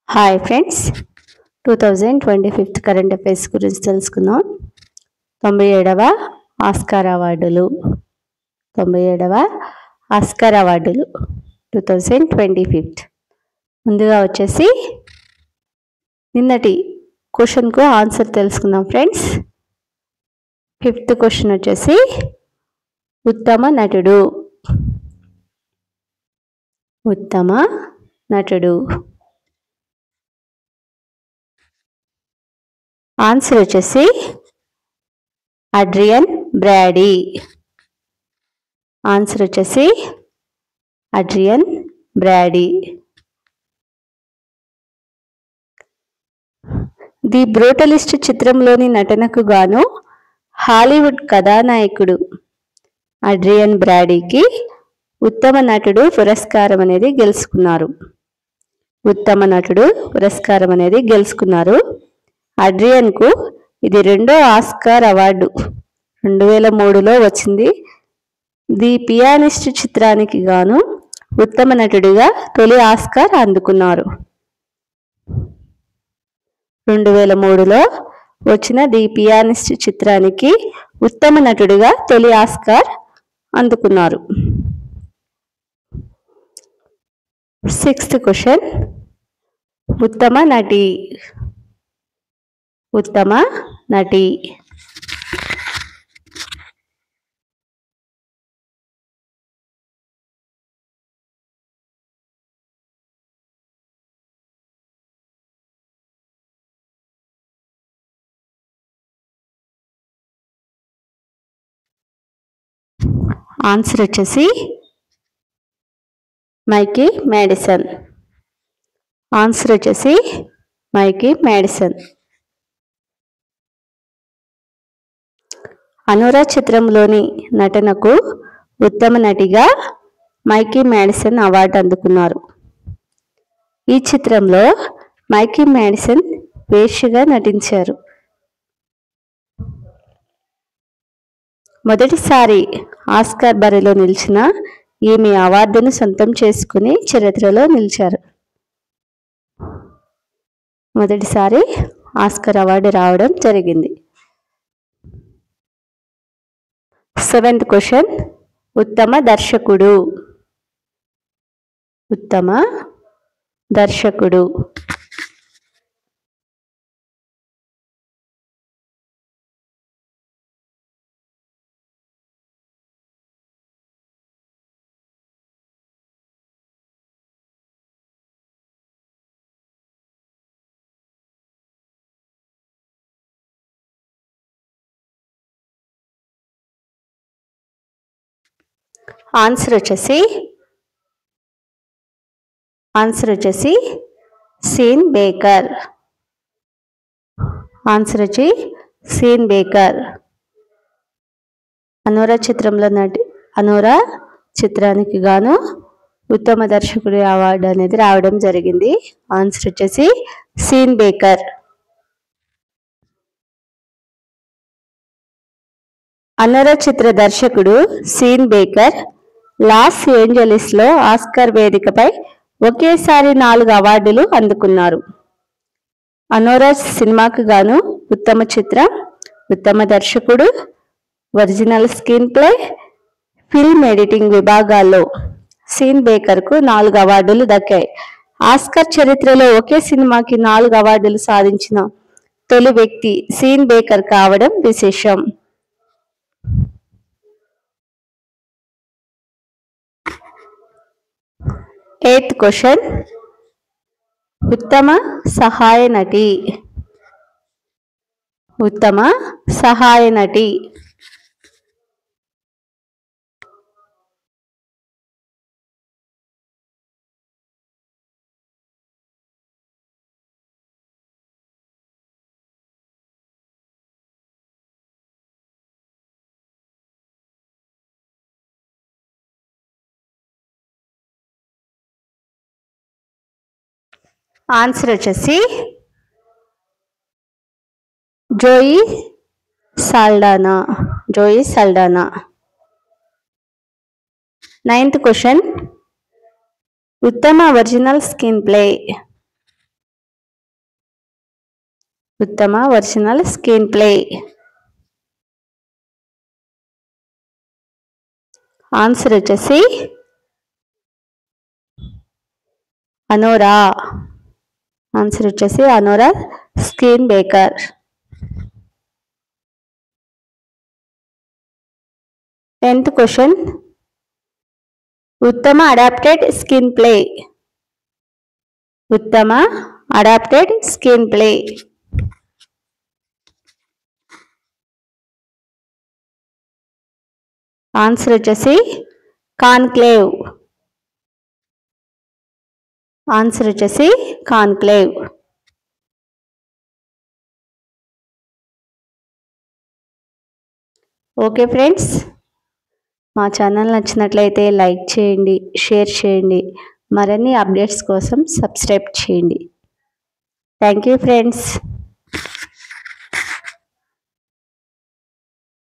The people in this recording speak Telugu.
హాయ్ ఫ్రెండ్స్, 2025 కరెంట్ అఫైర్స్ గురించి తెలుసుకుందాం. 97వ ఆస్కార్ అవార్డులు 2025 ముందుగా వచ్చేసి నిన్నటి క్వశ్చన్కు ఆన్సర్ తెలుసుకుందాం ఫ్రెండ్స్. 5th క్వశ్చన్ వచ్చేసి ఉత్తమ నటుడు ఆన్సర్ వచ్చేసి అడ్రియన్ బ్రాడీ. ది బ్రూటలిస్ట్ చిత్రంలోని నటనకు గాను హాలీవుడ్ కథానాయకుడు అడ్రియన్ బ్రాడీకి ఉత్తమ నటుడు పురస్కారం అనేది గెలుచుకున్నారు. అడ్రియన్కు ఇది 2వ ఆస్కార్ అవార్డు. 2003లో వచ్చింది. ది పియానిస్ట్ చిత్రానికి గాను ఉత్తమ నటుడిగా తొలి ఆస్కార్ అందుకున్నారు. 2003లో వచ్చిన ది పియానిస్ట్ చిత్రానికి ఉత్తమ నటుడిగా తొలి ఆస్కార్ అందుకున్నారు. 6th క్వశ్చన్ ఉత్తమ నటి ఆన్సర్ వచ్చేసి మైకీ మేడిసన్. అనురా చిత్రంలోని నటనకు ఉత్తమ నటిగా మైకీ మేడిసన్ అవార్డు అందుకున్నారు. ఈ చిత్రంలో మైకీ మేడిసన్ వేశ్యగా నటించారు. మొదటిసారి ఆస్కార్ బరిలో నిలిచిన ఈమె అవార్డును సొంతం చేసుకుని చరిత్రలో నిలిచారు. మొదటిసారి ఆస్కార్ అవార్డు రావడం జరిగింది. 7th క్వశ్చన్ ఉత్తమ దర్శకుడు ఆన్సర్ వచ్చేసి సీన్ బేకర్. అనురా చిత్రానికి గాను ఉత్తమ దర్శకుడి అవార్డు అనేది రావడం జరిగింది. ఆన్సర్ వచ్చేసి సీన్ బేకర్. అనురా చిత్ర దర్శకుడు సీన్ బేకర్ లాస్ ఏంజలీస్లో ఆస్కార్ వేదికపై ఒకేసారి 4 అవార్డులు అందుకున్నారు. అనురా సినిమాకు గాను ఉత్తమ చిత్రం, ఉత్తమ దర్శకుడు, original screen play, film editing విభాగాల్లో సీన్ బేకర్కు 4 అవార్డులు దక్కాయి. ఆస్కార్ చరిత్రలో ఒకే సినిమాకి 4 అవార్డులు సాధించిన తొలి వ్యక్తి సీన్ బేకర్ కావడం విశేషం. ఎయిత్ క్వశ్చన్ ఉత్తమ సహాయ నటి ఆన్సర్ వచ్చేసి జోయి సాల్డానా. 9th క్వశ్చన్ ఉత్తమ ఒరిజినల్ స్క్రీన్ ప్లే ఉత్తమ ఒరిజినల్ స్క్రీన్ ప్లే. ఆన్సర్ వచ్చేసి అనోరా. ఆన్సర్ వచ్చేసి Anora Sean Baker. 10th question. ఉత్తమ అడాప్టెడ్ స్క్రీన్ ప్లే. ఉత్తమ అడాప్టెడ్ స్క్రీన్ ప్లే. ఆన్సర్ వచ్చేసి కాన్క్లేవ్. ఆన్సర్ వచ్చేసి కాన్క్లేవ్. ఓకే ఫ్రెండ్స్, మా ఛానల్ నచ్చినట్లయితే లైక్ చేయండి, షేర్ చేయండి. మరిన్ని అప్డేట్స్ కోసం సబ్స్క్రైబ్ చేయండి. Thank you friends.